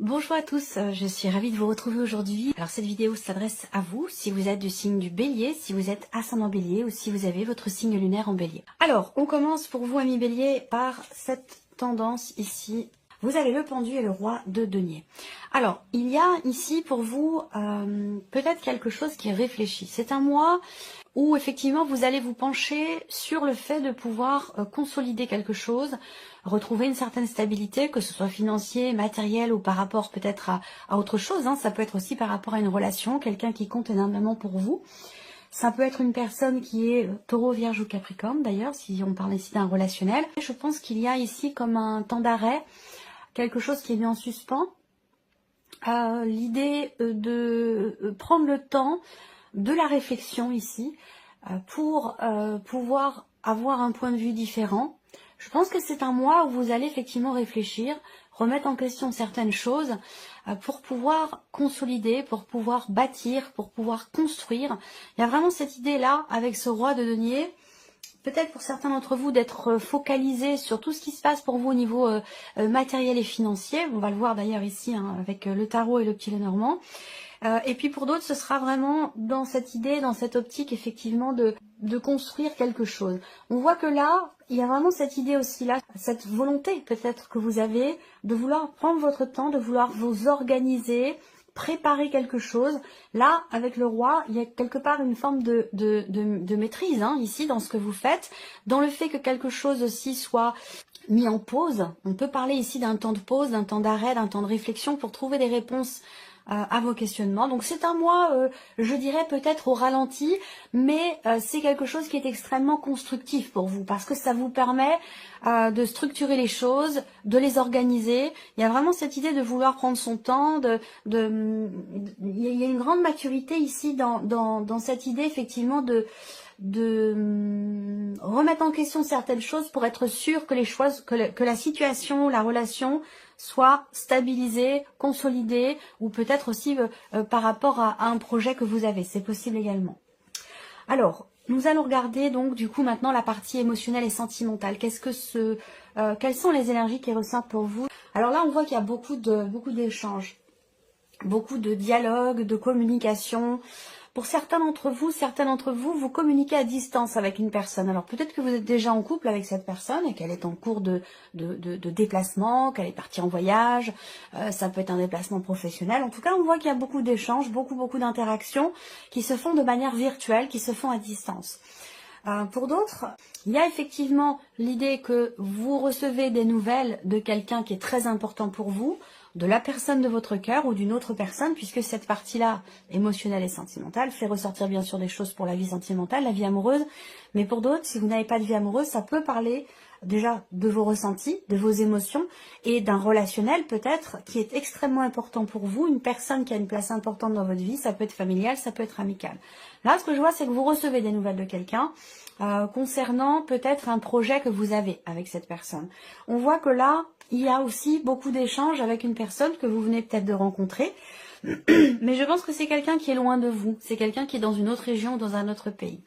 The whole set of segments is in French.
Bonjour à tous, je suis ravie de vous retrouver aujourd'hui. Alors cette vidéo s'adresse à vous, si vous êtes du signe du Bélier, si vous êtes ascendant Bélier ou si vous avez votre signe lunaire en Bélier. Alors, on commence pour vous, amis Bélier, par cette tendance ici. Vous avez le pendu et le roi de denier. Alors, il y a ici pour vous peut-être quelque chose qui est réfléchi. C'est un mois où effectivement vous allez vous pencher sur le fait de pouvoir consolider quelque chose, retrouver une certaine stabilité, que ce soit financier, matériel ou par rapport peut-être à autre chose. Ça peut être aussi par rapport à une relation, quelqu'un qui compte énormément pour vous. Ça peut être une personne qui est taureau, vierge ou capricorne d'ailleurs, si on parle ici d'un relationnel. Je pense qu'il y a ici comme un temps d'arrêt, quelque chose qui est mis en suspens. L'idée de prendre le temps de la réflexion ici pour pouvoir avoir un point de vue différent. Je pense que c'est un mois où vous allez effectivement réfléchir, remettre en question certaines choses pour pouvoir consolider, pour pouvoir bâtir, pour pouvoir construire. Il y a vraiment cette idée-là avec ce roi de denier. Peut-être pour certains d'entre vous d'être focalisé sur tout ce qui se passe pour vous au niveau matériel et financier. On va le voir d'ailleurs ici avec le tarot et le petit Lenormand. Et puis pour d'autres, ce sera vraiment dans cette idée, dans cette optique effectivement de construire quelque chose. On voit que là, il y a vraiment cette idée aussi là, cette volonté peut-être que vous avez de vouloir prendre votre temps, de vouloir vous organiser, préparer quelque chose. Là, avec le roi, il y a quelque part une forme de maîtrise ici dans ce que vous faites, dans le fait que quelque chose aussi soit mis en pause. On peut parler ici d'un temps de pause, d'un temps d'arrêt, d'un temps de réflexion pour trouver des réponses à vos questionnements. Donc c'est un mois, je dirais peut-être au ralenti, mais c'est quelque chose qui est extrêmement constructif pour vous, parce que ça vous permet de structurer les choses, de les organiser. Il y a vraiment cette idée de vouloir prendre son temps, il y a une grande maturité ici dans cette idée effectivement de remettre en question certaines choses pour être sûr que que la situation, la relation soit stabilisée, consolidée, ou peut-être aussi par rapport à un projet que vous avez. C'est possible également. Alors, nous allons regarder donc du coup maintenant la partie émotionnelle et sentimentale. Quelles sont les énergies qui ressortent pour vous? Alors là, on voit qu'il y a beaucoup d'échanges, beaucoup de dialogues, de communication. Pour certains d'entre vous, vous communiquez à distance avec une personne. Alors peut-être que vous êtes déjà en couple avec cette personne et qu'elle est en cours de déplacement, qu'elle est partie en voyage. Ça peut être un déplacement professionnel. En tout cas, on voit qu'il y a beaucoup d'échanges, beaucoup d'interactions qui se font de manière virtuelle, qui se font à distance. Pour d'autres, il y a effectivement l'idée que vous recevez des nouvelles de quelqu'un qui est très important pour vous, de la personne de votre cœur ou d'une autre personne, puisque cette partie-là, émotionnelle et sentimentale, fait ressortir bien sûr des choses pour la vie sentimentale, la vie amoureuse. Mais pour d'autres, si vous n'avez pas de vie amoureuse, ça peut parler déjà de vos ressentis, de vos émotions et d'un relationnel peut-être qui est extrêmement important pour vous, une personne qui a une place importante dans votre vie, ça peut être familial, ça peut être amical. Là, ce que je vois, c'est que vous recevez des nouvelles de quelqu'un concernant peut-être un projet que vous avez avec cette personne. On voit que là, il y a aussi beaucoup d'échanges avec une personne que vous venez peut-être de rencontrer, mais je pense que c'est quelqu'un qui est loin de vous, c'est quelqu'un qui est dans une autre région, dans un autre pays.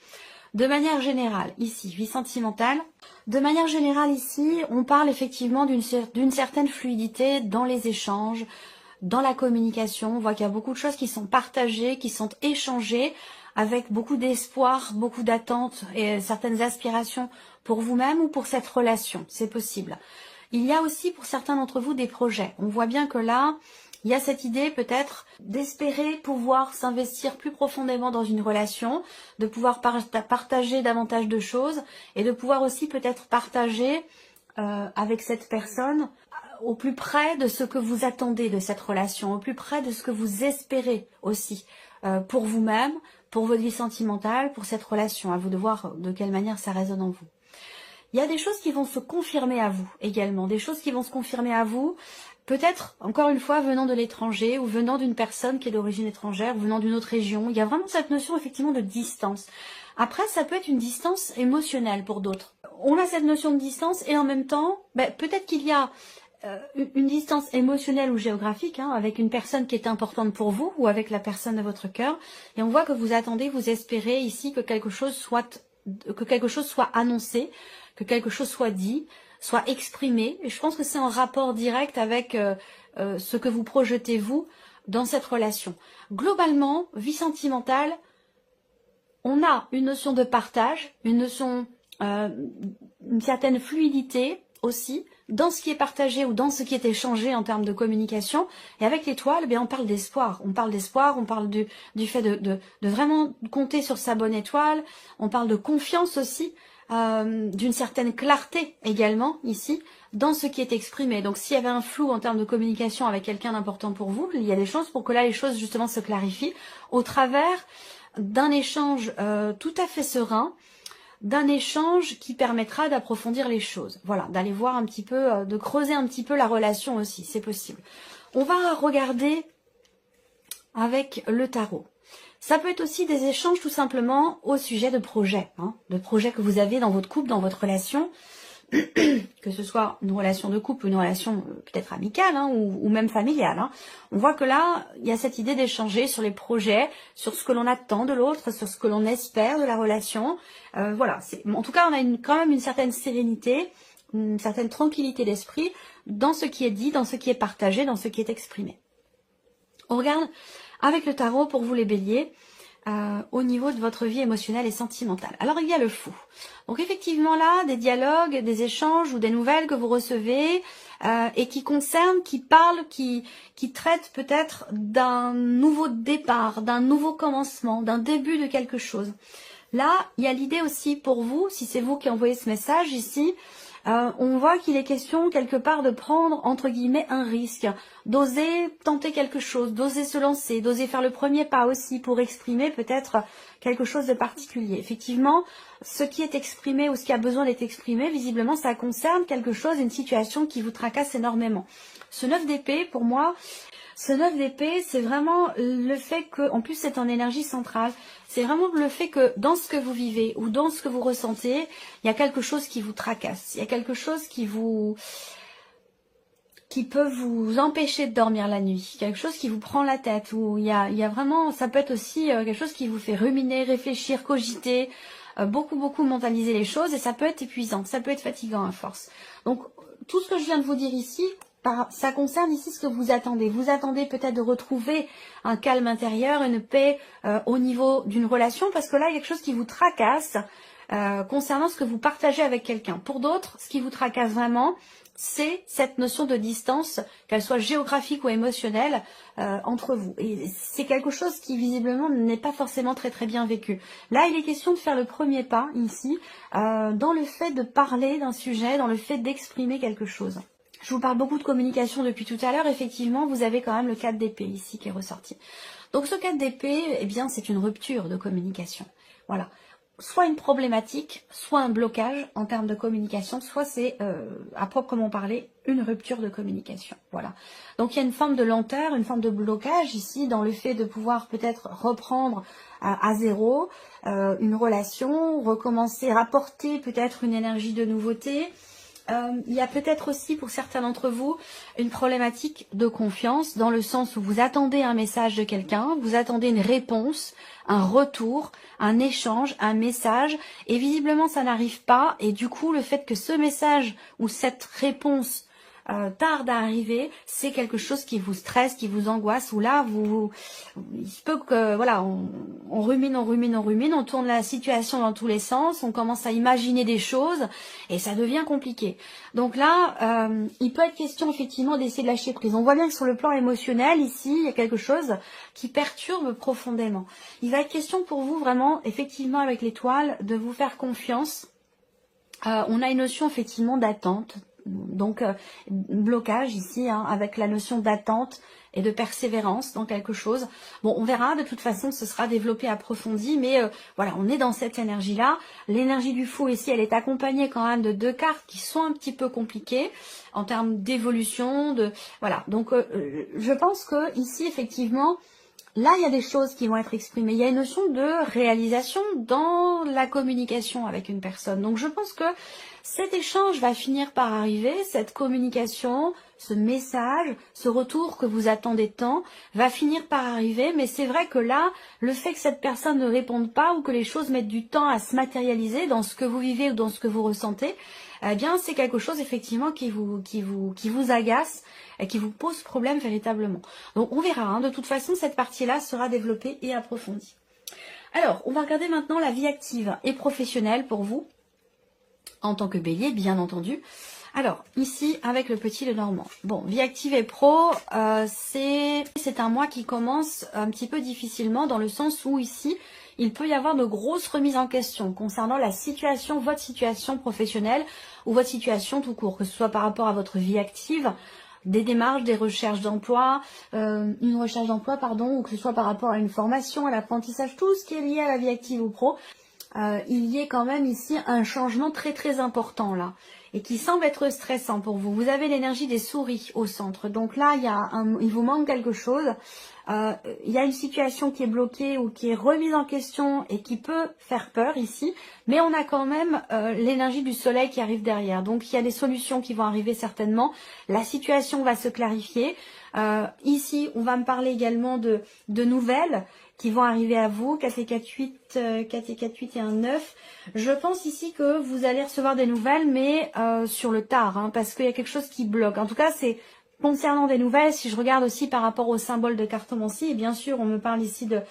De manière générale, ici, vie sentimentale, de manière générale ici, on parle effectivement d'une certaine fluidité dans les échanges, dans la communication. On voit qu'il y a beaucoup de choses qui sont partagées, qui sont échangées, avec beaucoup d'espoir, beaucoup d'attentes et certaines aspirations pour vous-même ou pour cette relation, c'est possible. Il y a aussi pour certains d'entre vous des projets. On voit bien que là, il y a cette idée peut-être d'espérer pouvoir s'investir plus profondément dans une relation, de pouvoir partager davantage de choses et de pouvoir aussi peut-être partager avec cette personne au plus près de ce que vous attendez de cette relation, au plus près de ce que vous espérez aussi pour vous-même, pour votre vie sentimentale, pour cette relation. À vous de voir de quelle manière ça résonne en vous. Il y a des choses qui vont se confirmer à vous également, des choses qui vont se confirmer à vous, peut-être, encore une fois, venant de l'étranger ou venant d'une personne qui est d'origine étrangère, ou venant d'une autre région. Il y a vraiment cette notion effectivement de distance. Après, ça peut être une distance émotionnelle pour d'autres. On a cette notion de distance et en même temps, peut-être qu'il y a une distance émotionnelle ou géographique avec une personne qui est importante pour vous ou avec la personne de votre cœur. Et on voit que vous attendez, vous espérez ici que quelque chose soit annoncé, que quelque chose soit dit, soit exprimé. Et je pense que c'est en rapport direct avec ce que vous projetez vous dans cette relation. Globalement, vie sentimentale, on a une notion de partage, une notion, une certaine fluidité aussi dans ce qui est partagé ou dans ce qui est échangé en termes de communication. Et avec l'étoile, on parle d'espoir. On parle d'espoir, on parle du fait de vraiment compter sur sa bonne étoile. On parle de confiance aussi, d'une certaine clarté également ici dans ce qui est exprimé. Donc s'il y avait un flou en termes de communication avec quelqu'un d'important pour vous, il y a des chances pour que là les choses justement se clarifient au travers d'un échange tout à fait serein, d'un échange qui permettra d'approfondir les choses. Voilà, d'aller voir un petit peu, de creuser un petit peu la relation aussi, c'est possible. On va regarder avec le tarot. Ça peut être aussi des échanges tout simplement au sujet de projets, de projets que vous avez dans votre couple, dans votre relation, que ce soit une relation de couple ou une relation peut-être amicale ou même familiale. On voit que là, il y a cette idée d'échanger sur les projets, sur ce que l'on attend de l'autre, sur ce que l'on espère de la relation. Voilà, en tout cas, on a quand même une certaine sérénité, une certaine tranquillité d'esprit dans ce qui est dit, dans ce qui est partagé, dans ce qui est exprimé. On regarde avec le tarot pour vous les béliers, au niveau de votre vie émotionnelle et sentimentale. Alors il y a le fou. Donc effectivement là, des dialogues, des échanges ou des nouvelles que vous recevez et qui concernent, qui parlent, qui traitent peut-être d'un nouveau départ, d'un nouveau commencement, d'un début de quelque chose. Là, il y a l'idée aussi pour vous, si c'est vous qui envoyez ce message ici, on voit qu'il est question quelque part de prendre entre guillemets un risque, d'oser tenter quelque chose, d'oser se lancer, d'oser faire le premier pas aussi pour exprimer peut-être quelque chose de particulier. Effectivement, ce qui est exprimé ou ce qui a besoin d'être exprimé, visiblement ça concerne quelque chose, une situation qui vous tracasse énormément. Ce 9 d'épée, pour moi, ce 9 d'épée, c'est vraiment le fait que, en plus c'est en énergie centrale, c'est vraiment le fait que dans ce que vous vivez ou dans ce que vous ressentez, il y a quelque chose qui vous tracasse, il y a quelque chose qui peut vous empêcher de dormir la nuit, quelque chose qui vous prend la tête, ou il y a vraiment, ça peut être aussi quelque chose qui vous fait ruminer, réfléchir, cogiter, beaucoup mentaliser les choses, et ça peut être épuisant, ça peut être fatigant à force. Donc tout ce que je viens de vous dire ici, ça concerne ici ce que vous attendez. Vous attendez peut-être de retrouver un calme intérieur, une paix au niveau d'une relation, parce que là, il y a quelque chose qui vous tracasse concernant ce que vous partagez avec quelqu'un. Pour d'autres, ce qui vous tracasse vraiment, c'est cette notion de distance, qu'elle soit géographique ou émotionnelle, entre vous. Et c'est quelque chose qui, visiblement, n'est pas forcément très bien vécu. Là, il est question de faire le premier pas, ici, dans le fait de parler d'un sujet, dans le fait d'exprimer quelque chose. Je vous parle beaucoup de communication depuis tout à l'heure. Effectivement, vous avez quand même le 4 d'épée ici qui est ressorti. Donc ce 4 d'épée, eh bien, c'est une rupture de communication. Voilà. Soit une problématique, soit un blocage en termes de communication, soit c'est, à proprement parler, une rupture de communication. Voilà. Donc il y a une forme de lenteur, une forme de blocage ici dans le fait de pouvoir peut-être reprendre à zéro une relation, recommencer, rapporter peut-être une énergie de nouveauté. Il y a peut-être aussi pour certains d'entre vous une problématique de confiance dans le sens où vous attendez un message de quelqu'un, vous attendez une réponse, un retour, un échange, un message et visiblement ça n'arrive pas et du coup le fait que ce message ou cette réponse tarde à arriver, c'est quelque chose qui vous stresse, qui vous angoisse, ou là, il se peut que, voilà, on rumine, on tourne la situation dans tous les sens, on commence à imaginer des choses, et ça devient compliqué. Donc là, il peut être question, effectivement, d'essayer de lâcher prise. On voit bien que sur le plan émotionnel, ici, il y a quelque chose qui perturbe profondément. Il va être question pour vous, vraiment, effectivement, avec l'étoile, de vous faire confiance. On a une notion, effectivement, d'attente. Donc, blocage ici, avec la notion d'attente et de persévérance dans quelque chose. Bon, on verra, de toute façon, ce sera développé, approfondi, mais voilà, on est dans cette énergie-là. L'énergie du fou ici, elle est accompagnée quand même de 2 cartes qui sont un petit peu compliquées en termes d'évolution, voilà. Donc, je pense que ici, effectivement, là, il y a des choses qui vont être exprimées. Il y a une notion de réalisation dans la communication avec une personne. Donc, je pense que Cet échange va finir par arriver, cette communication, ce message, ce retour que vous attendez tant, va finir par arriver, mais c'est vrai que là, le fait que cette personne ne réponde pas ou que les choses mettent du temps à se matérialiser dans ce que vous vivez ou dans ce que vous ressentez, eh bien c'est quelque chose effectivement qui vous agace et qui vous pose problème véritablement. Donc on verra, hein, de toute façon cette partie-là sera développée et approfondie. Alors, on va regarder maintenant la vie active et professionnelle pour vous, en tant que bélier, bien entendu. Alors, ici, avec le petit Lenormand. Bon, vie active et pro, c'est un mois qui commence un petit peu difficilement, dans le sens où ici, il peut y avoir de grosses remises en question concernant la situation, votre situation professionnelle ou votre situation tout court, que ce soit par rapport à votre vie active, des démarches, des recherches d'emploi, une recherche d'emploi, pardon, ou que ce soit par rapport à une formation, à l'apprentissage, tout ce qui est lié à la vie active ou pro. Il y ait quand même ici un changement très très important là et qui semble être stressant pour vous. Vous avez l'énergie des souris au centre, donc là il vous manque quelque chose. Il y a une situation qui est bloquée ou qui est remise en question et qui peut faire peur ici, mais on a quand même l'énergie du soleil qui arrive derrière, donc il y a des solutions qui vont arriver certainement. La situation va se clarifier. Ici on va me parler également de nouvelles qui vont arriver à vous, 4 et 4, 8, 4 et 4, 8 et un 9. Je pense ici que vous allez recevoir des nouvelles, mais sur le tard, hein, parce qu'il y a quelque chose qui bloque. En tout cas, c'est concernant des nouvelles, si je regarde aussi par rapport au symbole de cartomancie, et bien sûr, on me parle ici de,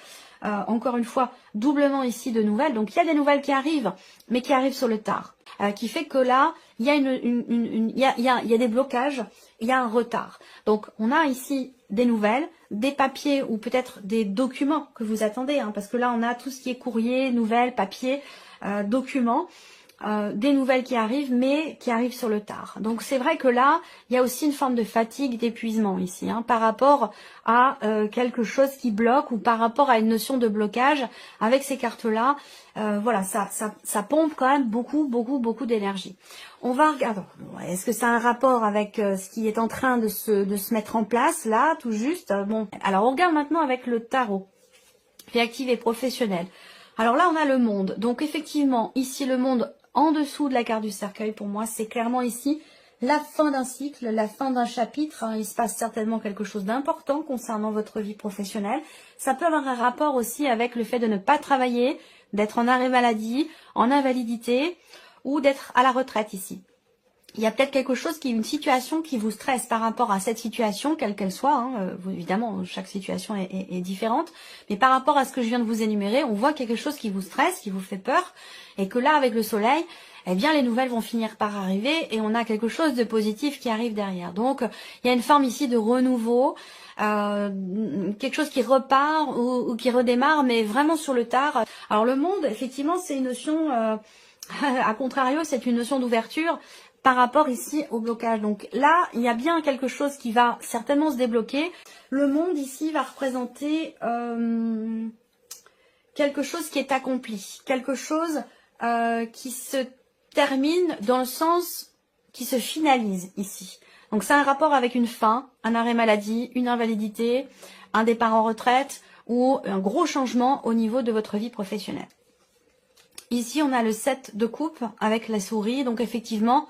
encore une fois, doublement ici de nouvelles. Donc, il y a des nouvelles qui arrivent, mais qui arrivent sur le tard. Qui fait que là, il y a, il y a des blocages, il y a un retard. Donc, on a ici des nouvelles, des papiers ou peut-être des documents que vous attendez, hein, parce que là, on a tout ce qui est courrier, nouvelles, papiers, documents. Des nouvelles qui arrivent, mais qui arrivent sur le tard. Donc c'est vrai que là, il y a aussi une forme de fatigue, d'épuisement ici, hein, par rapport à quelque chose qui bloque ou par rapport à une notion de blocage. Avec ces cartes-là, voilà, ça pompe quand même beaucoup d'énergie. On va regarder, est-ce que ça a un rapport avec ce qui est en train de se mettre en place, là, tout juste. Bon, alors on regarde maintenant avec le tarot, vie active et professionnelle. Alors là, on a le monde. Donc effectivement, ici, le monde en dessous de la carte du cercueil, pour moi, c'est clairement ici la fin d'un cycle, la fin d'un chapitre. Hein. Il se passe certainement quelque chose d'important concernant votre vie professionnelle. Ça peut avoir un rapport aussi avec le fait de ne pas travailler, d'être en arrêt maladie, en invalidité ou d'être à la retraite ici. Il y a peut-être quelque chose une situation qui vous stresse par rapport à cette situation, quelle qu'elle soit. Hein. Évidemment, chaque situation est différente. Mais par rapport à ce que je viens de vous énumérer, on voit quelque chose qui vous stresse, qui vous fait peur. Et que là, avec le soleil, eh bien, les nouvelles vont finir par arriver. Et on a quelque chose de positif qui arrive derrière. Donc, il y a une forme ici de renouveau. Quelque chose qui repart ou qui redémarre, mais vraiment sur le tard. Alors, le monde, effectivement, c'est une notion... à contrario, c'est une notion d'ouverture par rapport ici au blocage. Donc là, il y a bien quelque chose qui va certainement se débloquer. Le monde ici va représenter quelque chose qui est accompli, quelque chose qui se termine dans le sens qui se finalise ici. Donc c'est un rapport avec une fin, un arrêt maladie, une invalidité, un départ en retraite ou un gros changement au niveau de votre vie professionnelle. Ici, on a le 7 de coupe avec la souris. Donc effectivement,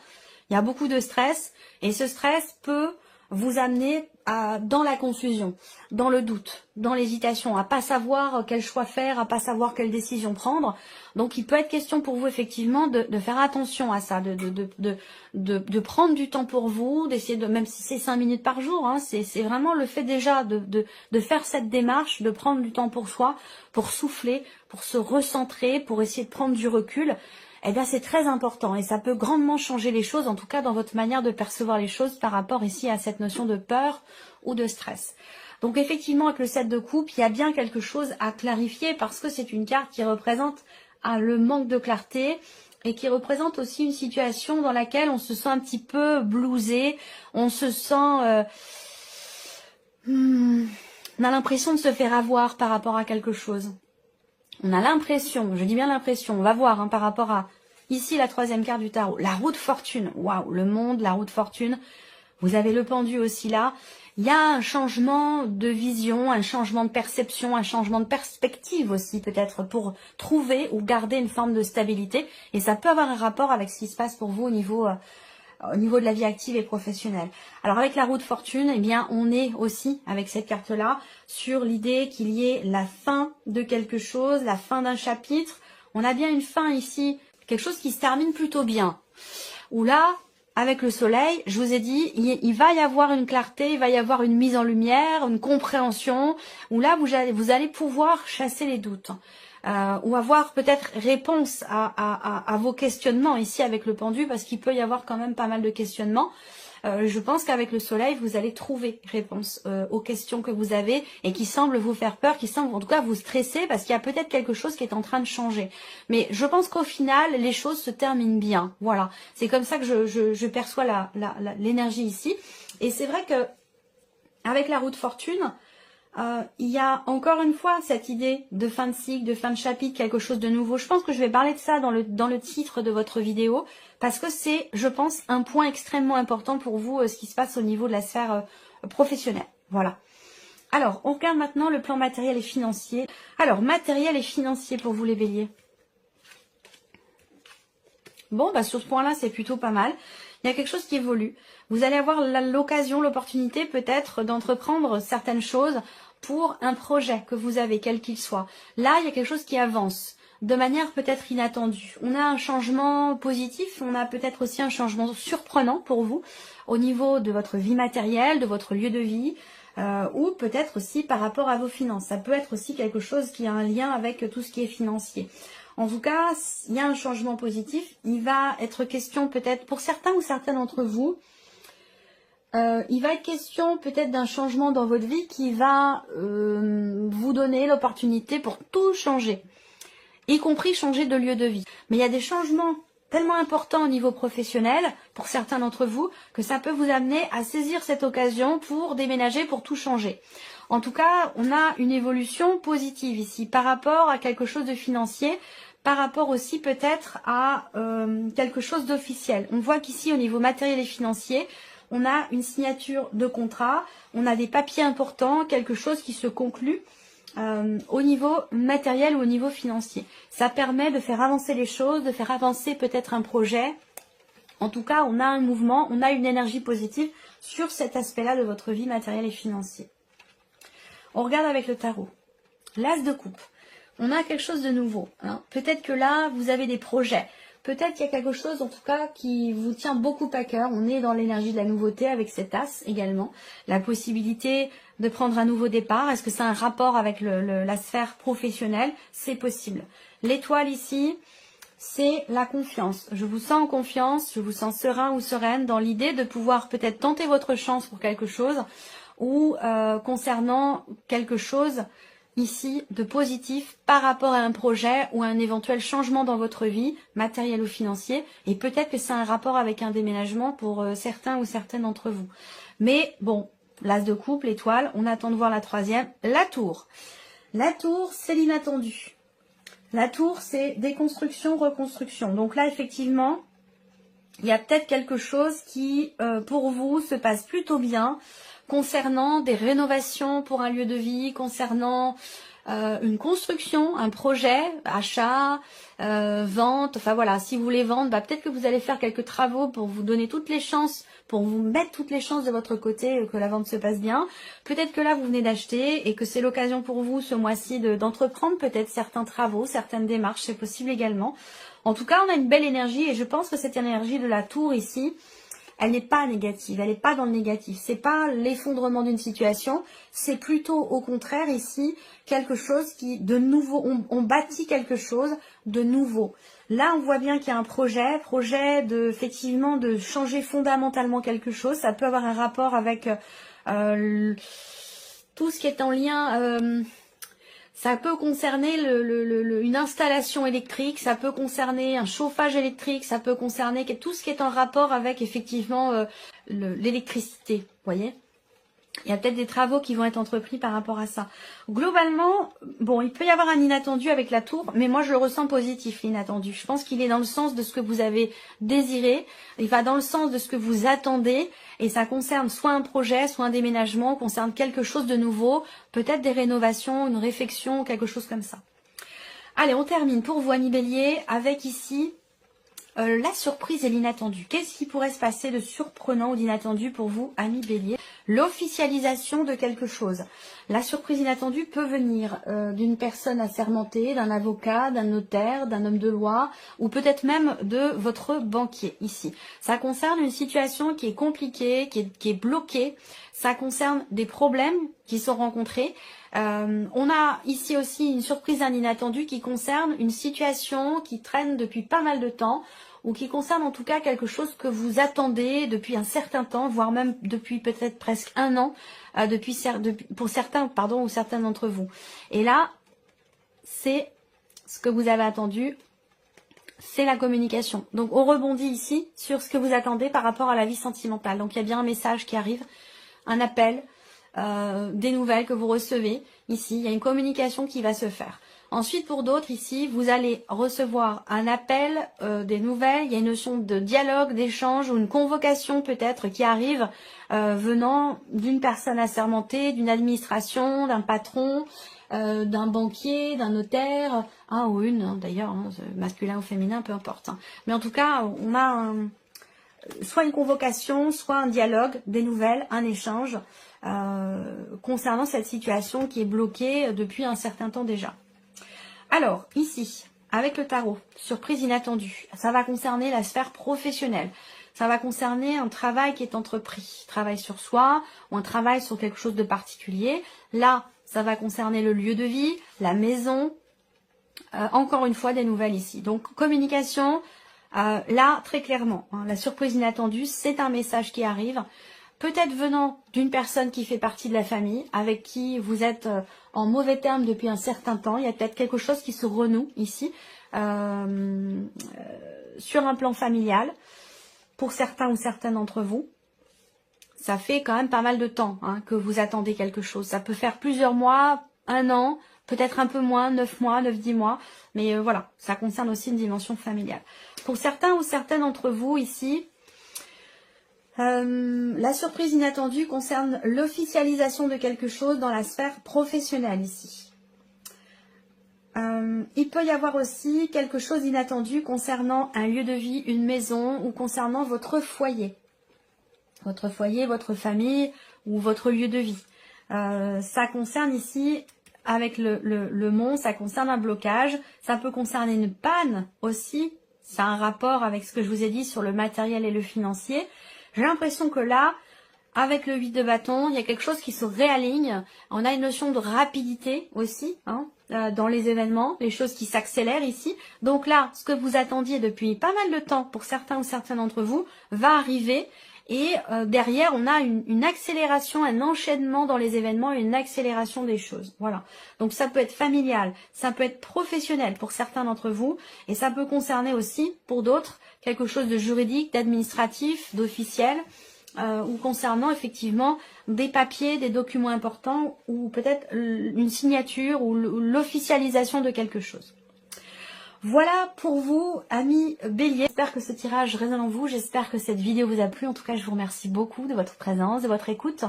il y a beaucoup de stress et ce stress peut vous amener dans la confusion, dans le doute, dans l'hésitation, à pas savoir quel choix faire, à pas savoir quelle décision prendre. Donc il peut être question pour vous effectivement de faire attention à ça, de prendre du temps pour vous, d'essayer de, même si c'est 5 minutes par jour, hein, c'est vraiment le fait déjà de faire cette démarche, de prendre du temps pour soi, pour souffler, pour se recentrer, pour essayer de prendre du recul. Eh bien, c'est très important et ça peut grandement changer les choses, en tout cas dans votre manière de percevoir les choses par rapport ici à cette notion de peur ou de stress. Donc effectivement, avec le 7 de coupe, il y a bien quelque chose à clarifier parce que c'est une carte qui représente le manque de clarté et qui représente aussi une situation dans laquelle on se sent un petit peu blousé, on se sent... on a l'impression de se faire avoir par rapport à quelque chose. On a l'impression, je dis bien l'impression, on va voir hein, par rapport à, ici la troisième carte du tarot, la roue de fortune, waouh, le monde, la roue de fortune, Vous avez le pendu aussi là. Il y a un changement de vision, un changement de perception, un changement de perspective aussi peut-être pour trouver ou garder une forme de stabilité. Et ça peut avoir un rapport avec ce qui se passe pour vous au niveau de la vie active et professionnelle. Alors avec la roue de fortune, eh bien on est aussi avec cette carte-là sur l'idée qu'il y ait la fin de quelque chose, la fin d'un chapitre. On a bien une fin ici, quelque chose qui se termine plutôt bien. Où là, avec le soleil, je vous ai dit, il va y avoir une clarté, il va y avoir une mise en lumière, une compréhension, où là, vous allez pouvoir chasser les doutes. Ou avoir peut-être réponse à vos questionnements ici avec le pendu, parce qu'il peut y avoir quand même pas mal de questionnements. Je pense qu'avec le soleil, vous allez trouver réponse aux questions que vous avez et qui semblent vous faire peur, qui semblent en tout cas vous stresser parce qu'il y a peut-être quelque chose qui est en train de changer. Mais je pense qu'au final, les choses se terminent bien. Voilà, c'est comme ça que je perçois l'énergie ici. Et c'est vrai que avec la roue de fortune, il y a encore une fois cette idée de fin de cycle, de fin de chapitre, quelque chose de nouveau. Je pense que je vais parler de ça dans le titre de votre vidéo parce que c'est, je pense, un point extrêmement important pour vous, ce qui se passe au niveau de la sphère professionnelle. Voilà. Alors, on regarde maintenant le plan matériel et financier. Alors, matériel et financier pour vous les béliers. Bon, bah sur ce point-là, c'est plutôt pas mal. Il y a quelque chose qui évolue. Vous allez avoir l'occasion, l'opportunité peut-être d'entreprendre certaines choses pour un projet que vous avez, quel qu'il soit. Là, il y a quelque chose qui avance de manière peut-être inattendue. On a un changement positif, on a peut-être aussi un changement surprenant pour vous au niveau de votre vie matérielle, de votre lieu de vie, ou peut-être aussi par rapport à vos finances. Ça peut être aussi quelque chose qui a un lien avec tout ce qui est financier. En tout cas, il y a un changement positif. Il va être question peut-être pour certains ou certaines d'entre vous, il va être question peut-être d'un changement dans votre vie qui va vous donner l'opportunité pour tout changer, y compris changer de lieu de vie. Mais il y a des changements tellement importants au niveau professionnel, pour certains d'entre vous, que ça peut vous amener à saisir cette occasion pour déménager, pour tout changer. En tout cas, on a une évolution positive ici par rapport à quelque chose de financier, par rapport aussi peut-être à quelque chose d'officiel. On voit qu'ici, au niveau matériel et financier, on a une signature de contrat, on a des papiers importants, quelque chose qui se conclut au niveau matériel ou au niveau financier. Ça permet de faire avancer les choses, de faire avancer peut-être un projet. En tout cas, on a un mouvement, on a une énergie positive sur cet aspect-là de votre vie matérielle et financière. On regarde avec le tarot. L'as de coupe. On a quelque chose de nouveau. Hein. Peut-être que là, vous avez des projets. Peut-être qu'il y a quelque chose, en tout cas, qui vous tient beaucoup à cœur. On est dans l'énergie de la nouveauté avec cet as également. La possibilité de prendre un nouveau départ. Est-ce que c'est un rapport avec la sphère professionnelle? C'est possible. L'étoile ici, c'est la confiance. Je vous sens en confiance, je vous sens serein ou sereine dans l'idée de pouvoir peut-être tenter votre chance pour quelque chose ou concernant quelque chose ici de positif par rapport à un projet ou à un éventuel changement dans votre vie, matériel ou financier, et peut-être que c'est un rapport avec un déménagement pour certains ou certaines d'entre vous. Mais bon, l'as de coupe, l'étoile, on attend de voir la troisième, la tour. La tour, c'est l'inattendu. La tour, c'est déconstruction, reconstruction. Donc là, effectivement, il y a peut-être quelque chose qui, pour vous, se passe plutôt bien, concernant des rénovations pour un lieu de vie, concernant une construction, un projet, achat, vente, enfin voilà, si vous voulez vendre, bah, peut-être que vous allez faire quelques travaux pour vous donner toutes les chances, pour vous mettre toutes les chances de votre côté, que la vente se passe bien. Peut-être que là, vous venez d'acheter et que c'est l'occasion pour vous ce mois-ci d'entreprendre peut-être certains travaux, certaines démarches, c'est possible également. En tout cas, on a une belle énergie et je pense que cette énergie de la tour ici, elle n'est pas négative, elle n'est pas dans le négatif. C'est pas l'effondrement d'une situation, c'est plutôt au contraire ici quelque chose qui de nouveau, on bâtit quelque chose de nouveau. Là, on voit bien qu'il y a un projet de effectivement de changer fondamentalement quelque chose. Ça peut avoir un rapport avec tout ce qui est en lien. Ça peut concerner une installation électrique, ça peut concerner un chauffage électrique, ça peut concerner tout ce qui est en rapport avec effectivement l'électricité, voyez. Il y a peut-être des travaux qui vont être entrepris par rapport à ça. Globalement, bon, il peut y avoir un inattendu avec la tour, mais moi je le ressens positif, l'inattendu. Je pense qu'il est dans le sens de ce que vous avez désiré, il va dans le sens de ce que vous attendez, et ça concerne soit un projet, soit un déménagement, concerne quelque chose de nouveau, peut-être des rénovations, une réflexion, quelque chose comme ça. Allez, on termine pour vous, amis Bélier, avec ici la surprise et l'inattendu. Qu'est-ce qui pourrait se passer de surprenant ou d'inattendu pour vous, amis Bélier? L'officialisation de quelque chose. La surprise inattendue peut venir d'une personne assermentée, d'un avocat, d'un notaire, d'un homme de loi, ou peut-être même de votre banquier, ici. Ça concerne une situation qui est compliquée, qui est bloquée. Ça concerne des problèmes qui sont rencontrés. On a ici aussi une surprise, un inattendu qui concerne une situation qui traîne depuis pas mal de temps, ou qui concerne en tout cas quelque chose que vous attendez depuis un certain temps, voire même depuis peut-être presque un an, pour certains, pardon, ou certains d'entre vous. Et là, c'est ce que vous avez attendu, c'est la communication. Donc on rebondit ici sur ce que vous attendez par rapport à la vie sentimentale. Donc il y a bien un message qui arrive, un appel, des nouvelles que vous recevez. Ici, il y a une communication qui va se faire. Ensuite, pour d'autres, ici, vous allez recevoir un appel, des nouvelles. Il y a une notion de dialogue, d'échange ou une convocation peut-être qui arrive venant d'une personne assermentée, d'une administration, d'un patron, d'un banquier, d'un notaire, un ou une, d'ailleurs, hein, masculin ou féminin, peu importe. Hein. Mais en tout cas, on a soit une convocation, soit un dialogue, des nouvelles, un échange concernant cette situation qui est bloquée depuis un certain temps déjà. Alors, ici, avec le tarot, surprise inattendue, ça va concerner la sphère professionnelle. Ça va concerner un travail qui est entrepris, travail sur soi ou un travail sur quelque chose de particulier. Là, ça va concerner le lieu de vie, la maison, encore une fois des nouvelles ici. Donc, communication, là, très clairement, hein, la surprise inattendue, c'est un message qui arrive. Peut-être venant d'une personne qui fait partie de la famille, avec qui vous êtes en mauvais termes depuis un certain temps. Il y a peut-être quelque chose qui se renoue ici, sur un plan familial, pour certains ou certaines d'entre vous. Ça fait quand même pas mal de temps hein, que vous attendez quelque chose. Ça peut faire plusieurs mois, un an, peut-être un peu moins, 9 mois, 9-10 mois. Mais voilà, ça concerne aussi une dimension familiale. Pour certains ou certaines d'entre vous ici, la surprise inattendue concerne l'officialisation de quelque chose dans la sphère professionnelle ici. Il peut y avoir aussi quelque chose d'inattendu concernant un lieu de vie, une maison ou concernant votre foyer. Votre foyer, votre famille ou votre lieu de vie. Ça concerne ici, avec le mont, ça concerne un blocage. Ça peut concerner une panne aussi. Ça a un rapport avec ce que je vous ai dit sur le matériel et le financier. J'ai l'impression que là, avec le 8 de bâton, il y a quelque chose qui se réaligne. On a une notion de rapidité aussi hein, dans les événements, les choses qui s'accélèrent ici. Donc là, ce que vous attendiez depuis pas mal de temps pour certains ou certaines d'entre vous va arriver. Et derrière, on a une accélération, un enchaînement dans les événements et une accélération des choses. Voilà. Donc ça peut être familial, ça peut être professionnel pour certains d'entre vous. Et ça peut concerner aussi, pour d'autres, quelque chose de juridique, d'administratif, d'officiel. Ou concernant effectivement des papiers, des documents importants ou peut-être une signature ou l'officialisation de quelque chose. Voilà pour vous, amis Bélier. J'espère que ce tirage résonne en vous. J'espère que cette vidéo vous a plu. En tout cas, je vous remercie beaucoup de votre présence, de votre écoute.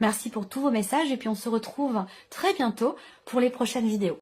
Merci pour tous vos messages et puis on se retrouve très bientôt pour les prochaines vidéos.